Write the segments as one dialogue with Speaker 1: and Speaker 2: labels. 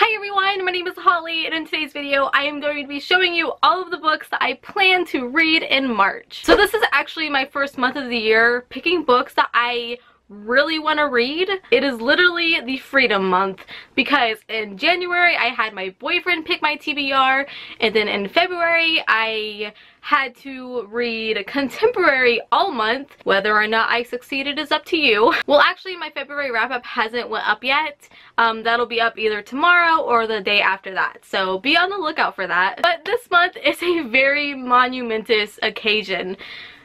Speaker 1: Hi everyone, my name is Holly, and in today's video I am going to be showing you all of the books that I plan to read in March. So this is actually my first month of the year picking books that I really want to read. It is literally the freedom month because in January I had my boyfriend pick my TBR, and then in February I had to read contemporary all month. Whether or not I succeeded is up to you. Well, actually my February wrap-up hasn't went up yet. That'll be up either tomorrow or the day after that, so be on the lookout for that. But this month is a very monumentous occasion.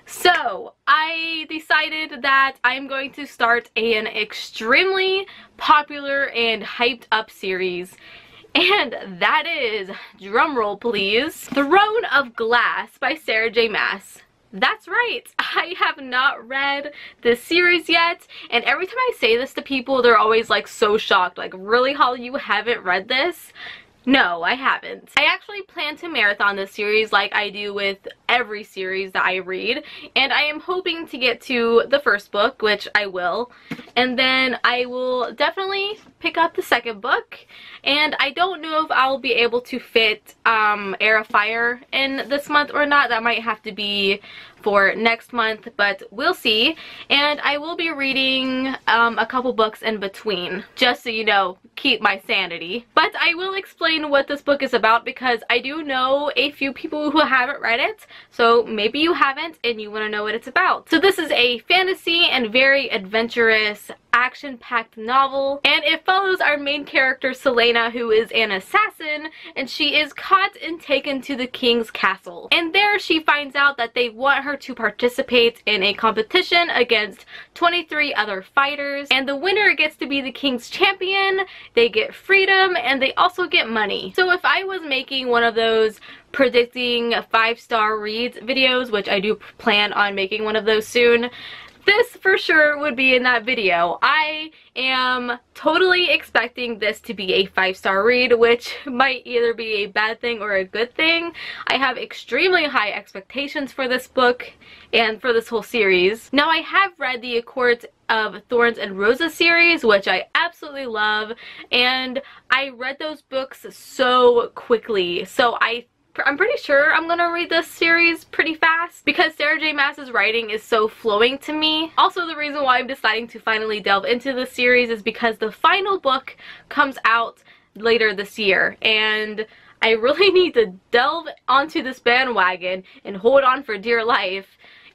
Speaker 1: So I decided that I'm going to start an extremely popular and hyped up series, and that is, drumroll please, Throne of Glass by Sarah J. Maas. That's right, I have not read this series yet, and every time I say this to people they're always like so shocked, like, really Holly, you haven't read this? No, I haven't. I actually plan to marathon this series like I do with every series that I read, and I am hoping to get to the first book, which I will, and then I will definitely pick up the second book, and I don't know if I'll be able to fit Heir of Fire in this month or not. That might have to be for next month, but we'll see. And I will be reading a couple books in between, just so you know, keep my sanity. But I will explain what this book is about because I do know a few people who haven't read it, so maybe you haven't and you want to know what it's about. So this is a fantasy and very adventurous action-packed novel, and it follows our main character Selena, who is an assassin, and she is caught and taken to the king's castle. And there she finds out that they want her to participate in a competition against 23 other fighters, and the winner gets to be the king's champion. They get freedom, and they also get money. So if I was making one of those predicting 5-star reads videos, which I do plan on making one of those soon, this for sure would be in that video. I am totally expecting this to be a 5-star read, which might either be a bad thing or a good thing. I have extremely high expectations for this book and for this whole series. Now, I have read the A Court of Thorns and Roses series, which I absolutely love, and I read those books so quickly, so I'm pretty sure I'm gonna read this series pretty fast because Sarah J. Maas's writing is so flowing to me. Also, the reason why I'm deciding to finally delve into this series is because the final book comes out later this year, and I really need to delve onto this bandwagon and hold on for dear life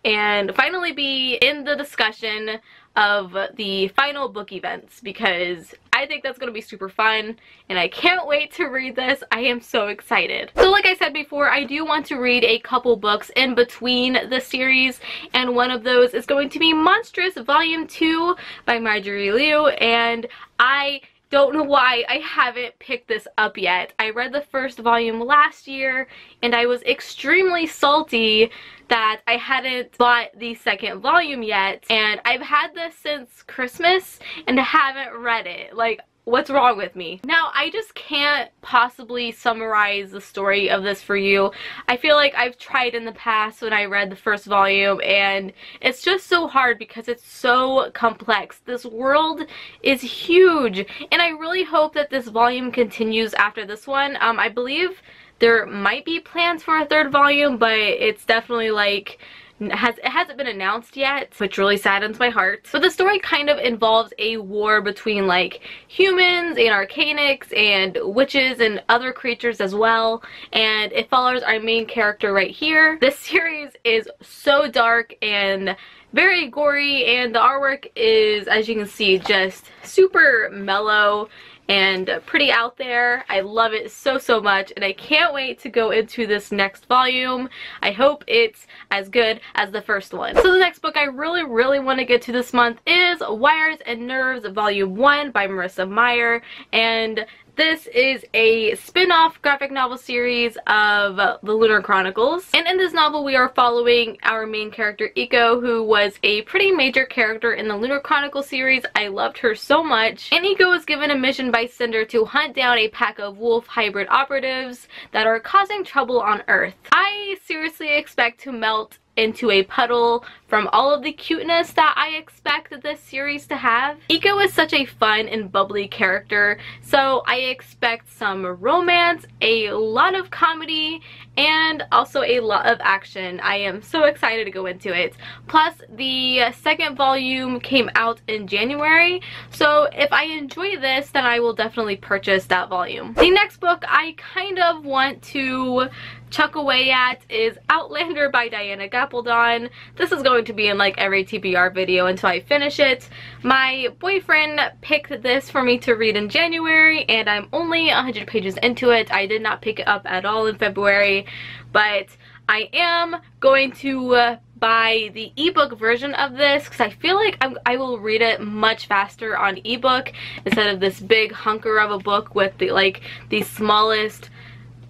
Speaker 1: and finally be in the discussion of the final book events, because I think that's going to be super fun and I can't wait to read this. I am so excited. So like I said before, I do want to read a couple books in between the series, and one of those is going to be Monstrous Volume 2 by Marjorie Liu, and I don't know why I haven't picked this up yet. I read the first volume last year and I was extremely salty that I hadn't bought the second volume yet, and I've had this since Christmas and haven't read it. Like, what's wrong with me? Now, I just can't possibly summarize the story of this for you. I feel like I've tried in the past when I read the first volume, and it's just so hard because it's so complex. This world is huge, and I really hope that this volume continues after this one. I believe there might be plans for a third volume, but it's definitely like it hasn't been announced yet, which really saddens my heart. But the story kind of involves a war between like humans and arcanics and witches and other creatures as well, and it follows our main character right here. This series is so dark and very gory, and the artwork is, as you can see, just super mellow and pretty out there. I love it so much, and I can't wait to go into this next volume. I hope it's as good as the first one. So the next book I really want to get to this month is Wires and Nerves Volume 1 by Marissa Meyer, and this is a spin-off graphic novel series of the Lunar Chronicles, and in this novel we are following our main character Iko, who was a pretty major character in the Lunar Chronicle series. I loved her so much, and Iko was given a mission by Cinder to hunt down a pack of wolf hybrid operatives that are causing trouble on Earth. I seriously expect to melt into a puddle from all of the cuteness that I expect this series to have. Iko is such a fun and bubbly character, so I expect some romance, a lot of comedy, and also a lot of action. I am so excited to go into it. Plus, the second volume came out in January, so if I enjoy this, then I will definitely purchase that volume. The next book I kind of want to chuck away at is Outlander by Diana Gapaldon. This is going to be in like every TBR video until I finish it. My boyfriend picked this for me to read in January, and I'm only 100 pages into it. I did not pick it up at all in February, but I am going to buy the ebook version of this because I feel like I will read it much faster on ebook instead of this big hunker of a book with the smallest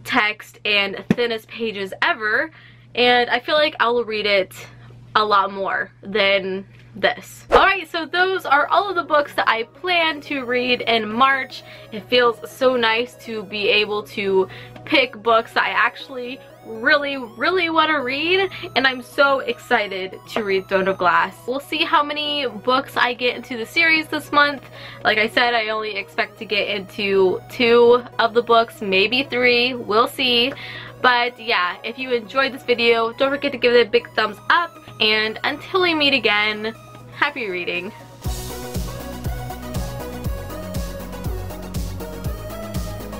Speaker 1: text and thinnest pages ever, and I feel like I'll read it a lot more than this. Alright, so those are all of the books that I plan to read in March. It feels so nice to be able to pick books that I actually really want to read, and I'm so excited to read Throne of Glass. We'll see how many books I get into the series this month. Like I said, I only expect to get into 2 of the books, maybe 3, we'll see. But yeah, if you enjoyed this video, don't forget to give it a big thumbs up, and until we meet again, happy reading.